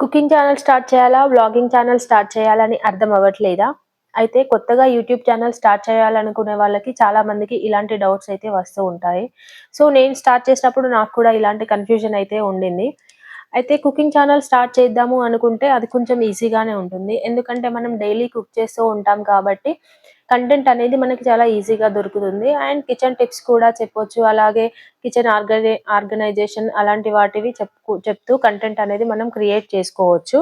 Cooking channel start చేయాలా? Vlogging channel start చేయాలని అర్థం అవ్వట్లేదా? అయితే కొత్తగా యూట్యూబ్ ఛానల్ స్టార్ట్ చేయాలనుకునే వాళ్ళకి చాలా మందికి ఇలాంటి డౌట్స్ అయితే వస్తూ ఉంటాయి. సో, నేను స్టార్ట్ చేసినప్పుడు నాకు కూడా ఇలాంటి కన్‌ఫ్యూజన్ అయితే ఉండింది. అయితే కుకింగ్ ఛానల్ స్టార్ట్ చేద్దాము అనుకుంటే అది కొంచెం ఈజీగానే ఉంటుంది. ఎందుకంటే మనం డైలీ కుక్ చేస్తూ ఉంటాం కాబట్టి కంటెంట్ అనేది మనకి చాలా ఈజీగా దొరుకుతుంది. అండ్ కిచెన్ టిప్స్ కూడా చెప్పొచ్చు. అలాగే కిచెన్ ఆర్గనైజేషన్ అలాంటి వాటివి చెప్తూ కంటెంట్ అనేది మనం క్రియేట్ చేసుకోవచ్చు.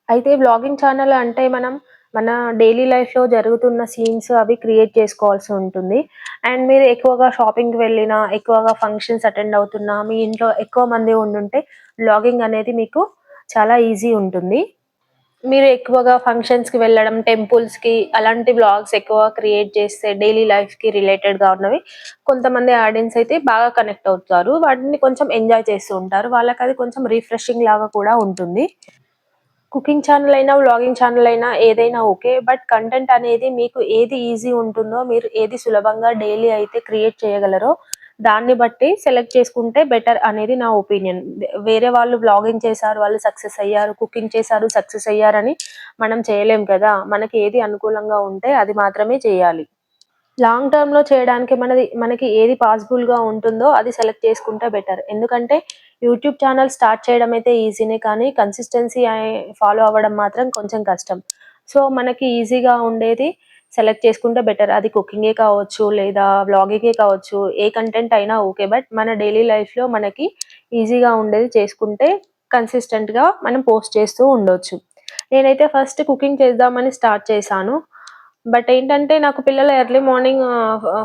అయితే వ్లాగింగ్ ఛానల్ అంటే మనం మన డైలీ లైఫ్‌లో జరుగుతున్న సీన్స్ అవి క్రియేట్ చేసుకోవాల్సి ఉంటుంది. అండ్ మీరు ఎక్కువగా షాపింగ్‌కి వెళ్ళినా, ఎక్కువగా ఫంక్షన్స్ అటెండ్ అవుతున్నా, మీ ఇంట్లో ఎక్కువ మంది ఉండుంటే వ్లాగింగ్ అనేది మీకు చాలా ఈజీ ఉంటుంది. మీరు ఎక్కువగా ఫంక్షన్స్‌కి వెళ్ళడం, టెంపుల్స్‌కి అలాంటి వ్లాగ్స్ ఎక్కువ క్రియేట్ చేస్తే డైలీ లైఫ్‌కి రిలేటెడ్‌గా ఉన్నవి కొంతమంది ఆడియన్స్ అయితే బాగా కనెక్ట్ అవుతారు. వాటిని కొంచెం ఎంజాయ్ చేస్తూ ఉంటారు. వాళ్ళకది కొంచెం రిఫ్రెషింగ్ లాగా కూడా ఉంటుంది. కుకింగ్ ఛానల్ అయినా, వ్లాగింగ్ ఛానల్ అయినా ఏదైనా ఓకే. బట్ కంటెంట్ అనేది మీకు ఏది ఈజీ ఉంటుందో, మీరు ఏది సులభంగా డైలీ అయితే క్రియేట్ చేయగలరో, దాన్ని బట్టి సెలెక్ట్ చేసుకుంటే బెటర్ అనేది నా ఒపీనియన్. వేరే వాళ్ళు వ్లాగింగ్ చేశారు, వాళ్ళు సక్సెస్ అయ్యారు, కుకింగ్ చేశారు, సక్సెస్ అయ్యారని మనం చేయలేం కదా! మనకి ఏది అనుకూలంగా ఉంటే అది మాత్రమే చేయాలి. లాంగ్ టర్మ్‌లో చేయడానికి మనకి ఏది పాసిబుల్‌గా ఉంటుందో అది సెలెక్ట్ చేసుకుంటే బెటర్. ఎందుకంటే యూట్యూబ్ ఛానల్ స్టార్ట్ చేయడం అయితే ఈజీనే కానీ కన్సిస్టెన్సీ ఫాలో అవ్వడం మాత్రం కొంచెం కష్టం. సో, మనకి ఈజీగా ఉండేది సెలెక్ట్ చేసుకుంటే బెటర్. అది కుకింగే కావచ్చు, లేదా వ్లాగింగే కావచ్చు, ఏ కంటెంట్ అయినా ఓకే. బట్ మన డైలీ లైఫ్‌లో మనకి ఈజీగా ఉండేది చేసుకుంటే కన్సిస్టెంట్‌గా మనం పోస్ట్ చేస్తూ ఉండొచ్చు. నేనైతే ఫస్ట్ కుకింగ్ చేద్దామని స్టార్ట్ చేశాను. బట్ ఏంటంటే నాకు పిల్లలు ఎర్లీ మార్నింగ్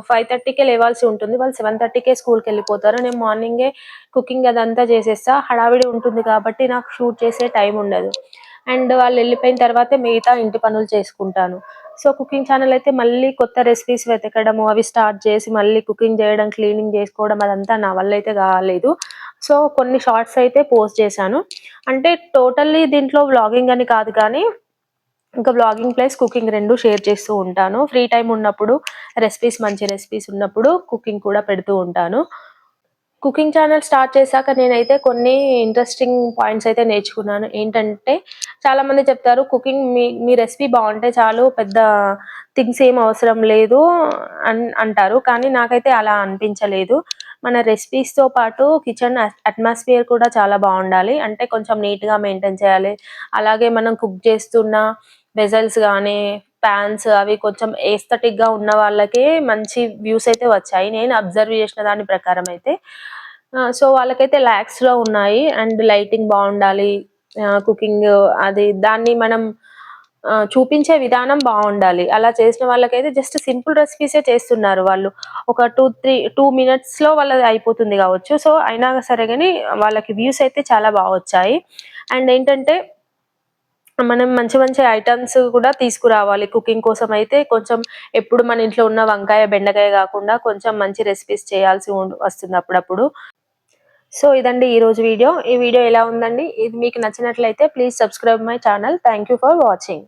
5:30కే లేవాల్సి ఉంటుంది. వాళ్ళు 7:30కే స్కూల్‌కెళ్ళిపోతారు. నేను మార్నింగే కుకింగ్ అదంతా చేసేస్తా. హడావిడి ఉంటుంది కాబట్టి నాకు షూట్ చేసే టైం ఉండదు. అండ్ వాళ్ళెళ్ళిపోయిన తర్వాతే మిగతా ఇంటి పనులు చేసుకుంటాను. సో, కుకింగ్ ఛానల్ అయితే మళ్ళీ కొత్త రెసిపీస్ వెతకడము, అవి స్టార్ట్ చేసి మళ్ళీ కుకింగ్ చేయడం, క్లీనింగ్ చేసుకోవడం అదంతా నా వల్ల అయితే కాలేదు. సో, కొన్ని షార్ట్స్ అయితే పోస్ట్ చేశాను. అంటే టోటల్లీ దీంట్లో వ్లాగింగ్ అని కాదు కానీ ఇంకా వ్లాగింగ్ ప్లస్ కుకింగ్ 2 షేర్ చేస్తూ ఉంటాను. ఫ్రీ టైమ్ ఉన్నప్పుడు మంచి రెసిపీస్ ఉన్నప్పుడు కుకింగ్ కూడా పెడుతూ ఉంటాను. కుకింగ్ ఛానల్ స్టార్ట్ చేశాక నేనైతే కొన్ని ఇంట్రెస్టింగ్ పాయింట్స్ అయితే నేర్చుకున్నాను. ఏంటంటే చాలామంది చెప్తారు కుకింగ్ మీ మీ రెసిపీ బావుంటే చాలు పెద్ద థింగ్స్ ఏమి అవసరం లేదు అంటారు. కానీ నాకైతే అలా అనిపించలేదు. మన రెసిపీస్‌తో పాటు కిచెన్ అట్మాస్ఫియర్ కూడా చాలా బావుండాలి. అంటే కొంచెం నీట్‌గా మెయింటైన్ చేయాలి. అలాగే మనం కుక్ చేస్తున్న వెసల్స్ గానీ, పాన్స్ అవి కొంచెం ఎస్థెటిక్‌గా ఉన్న వాళ్ళకే మంచి వ్యూస్ అయితే వచ్చాయి. నేను అబ్జర్వ్ చేసిన దాని ప్రకారం అయితే. సో, వాళ్ళకైతే లాక్స్‌లో ఉన్నాయి. And lighting బావుండాలి. కుకింగ్ అది దాన్ని మనం చూపించే విధానం బావుండాలి. అలా చేసిన వాళ్ళకైతే జస్ట్ సింపుల్ రెసిపీసే చేస్తున్నారు వాళ్ళు. ఒక 2 మినిట్స్‌లో వాళ్ళది అయిపోతుంది గావచ్చు. సో, అయినా సరే గాని వాళ్ళకి వ్యూస్ అయితే చాలా బా వచ్చాయి. అండ్ ఏంటంటే మనం మంచి మంచి ఐటెమ్స్ కూడా తీసుకురావాలి. కుకింగ్ కోసం అయితే కొంచెం ఎప్పుడు మన ఇంట్లో ఉన్న వంకాయ, బెండకాయ గాకుండా కొంచెం మంచి రెసిపీస్ చేయాల్సి వస్తుంది అప్పుడప్పుడు. సో, ఇదండి ఈరోజు వీడియో. ఈ వీడియో ఎలా ఉందండి? ఇది మీకు నచ్చినట్లయితే please subscribe my channel. Thank you for watching.